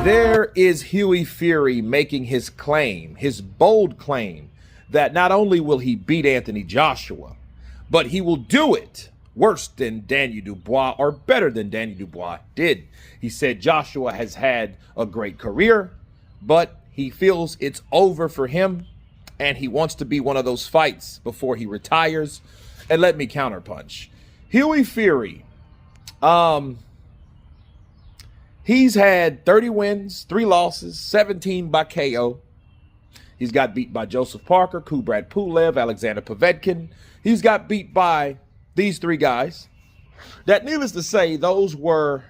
there is Hughie Fury making his claim, his bold claim, that not only will he beat Anthony Joshua, but he will do it worse than Daniel Dubois or better than Daniel Dubois did. He said Joshua has had a great career, but he feels it's over for him, and he wants to be one of those fights before he retires. And let me counterpunch. Hughie Fury, he's had 30 wins, 3 losses, 17 by KO. He's got beat by Joseph Parker, Kubrat Pulev, Alexander Povetkin. He's got beat by these 3 guys. That, needless to say, those were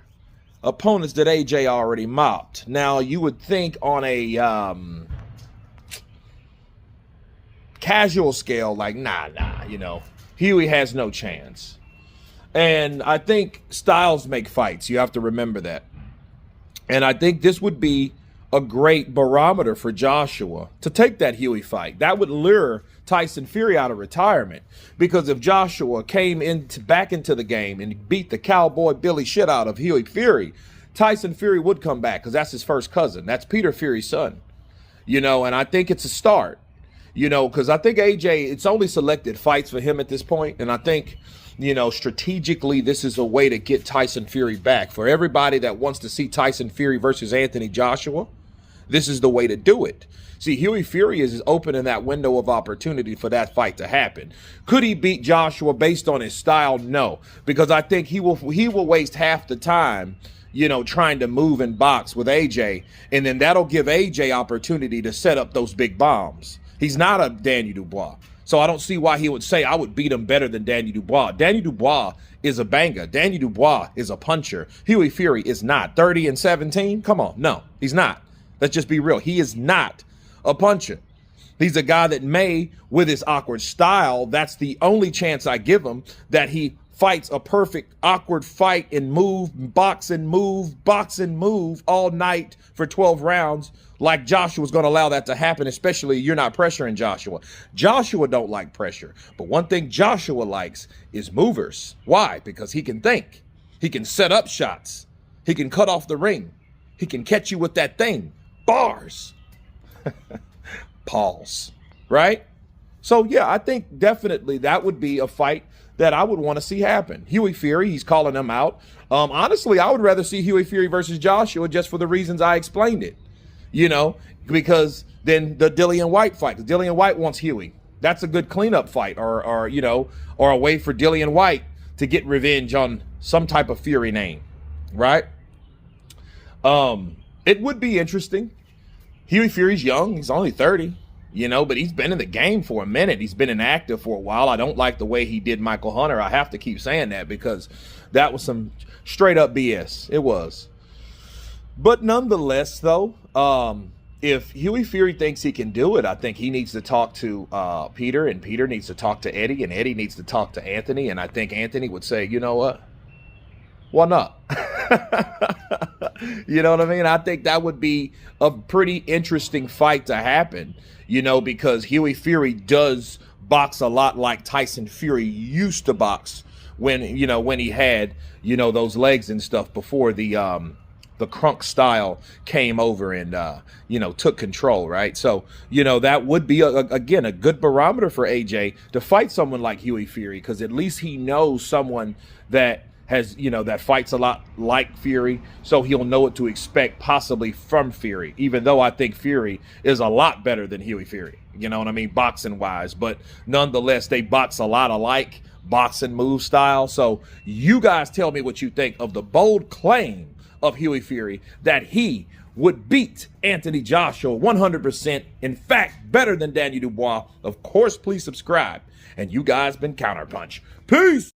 opponents that AJ already mopped. Now, you would think on a casual scale, like, nah, you know, Hughie has no chance. And I think styles make fights. You have to remember that. And I think this would be a great barometer for Joshua to take that Hughie fight. That would lure Tyson Fury out of retirement, because if Joshua came back into the game and beat the cowboy Billy shit out of Hughie Fury, Tyson Fury would come back, because that's his first cousin. That's Peter Fury's son. You know, and I think it's a start, you know, because I think AJ, it's only selected fights for him at this point. And I think, you know, strategically, this is a way to get Tyson Fury back. For everybody that wants to see Tyson Fury versus Anthony Joshua, this is the way to do it. See, Hughie Fury is opening that window of opportunity for that fight to happen. Could he beat Joshua based on his style? No, because I think he will waste half the time, you know, trying to move and box with AJ, and then that'll give AJ opportunity to set up those big bombs. He's not a Daniel Dubois. So I don't see why he would say I would beat him better than Daniel Dubois. Daniel Dubois is a banger. Daniel Dubois is a puncher. Hughie Fury is not. 30 and 17? Come on. No, he's not. Let's just be real. He is not a puncher. He's a guy that may, with his awkward style, that's the only chance I give him, that he fights a perfect awkward fight and box and move all night for 12 rounds. Like Joshua's going to allow that to happen, especially you're not pressuring Joshua. Joshua don't like pressure. But one thing Joshua likes is movers. Why? Because he can think. He can set up shots. He can cut off the ring. He can catch you with that thing. Bars. Pause. Right? So, yeah, I think definitely that would be a fight that I would want to see happen. Hughie Fury, he's calling him out. Honestly, I would rather see Hughie Fury versus Joshua just for the reasons I explained it. You know, because then the Dillian White fight. Dillian White wants Hughie. That's a good cleanup fight, or you know, or a way for Dillian White to get revenge on some type of Fury name, right? It would be interesting. Hughie Fury's young. He's only 30, you know, but he's been in the game for a minute. He's been inactive for a while. I don't like the way he did Michael Hunter. I have to keep saying that because that was some straight up BS. It was. But nonetheless, though, if Hughie Fury thinks he can do it, I think he needs to talk to Peter, and Peter needs to talk to Eddie, and Eddie needs to talk to Anthony. And I think Anthony would say, you know what? Why not? You know what I mean? I think that would be a pretty interesting fight to happen, you know, because Hughie Fury does box a lot like Tyson Fury used to box when he had, you know, those legs and stuff before the crunk style came over and, you know, took control, right? So, you know, that would be, again, a good barometer for AJ to fight someone like Hughie Fury, because at least he knows someone that has, you know, that fights a lot like Fury, so he'll know what to expect possibly from Fury, even though I think Fury is a lot better than Hughie Fury, you know what I mean, boxing-wise. But nonetheless, they box a lot alike, boxing move style. So you guys tell me what you think of the bold claim of Hughie Fury that he would beat Anthony Joshua 100%. In fact, better than Daniel Dubois. Of course, please subscribe. And you guys been Counterpunch. Peace.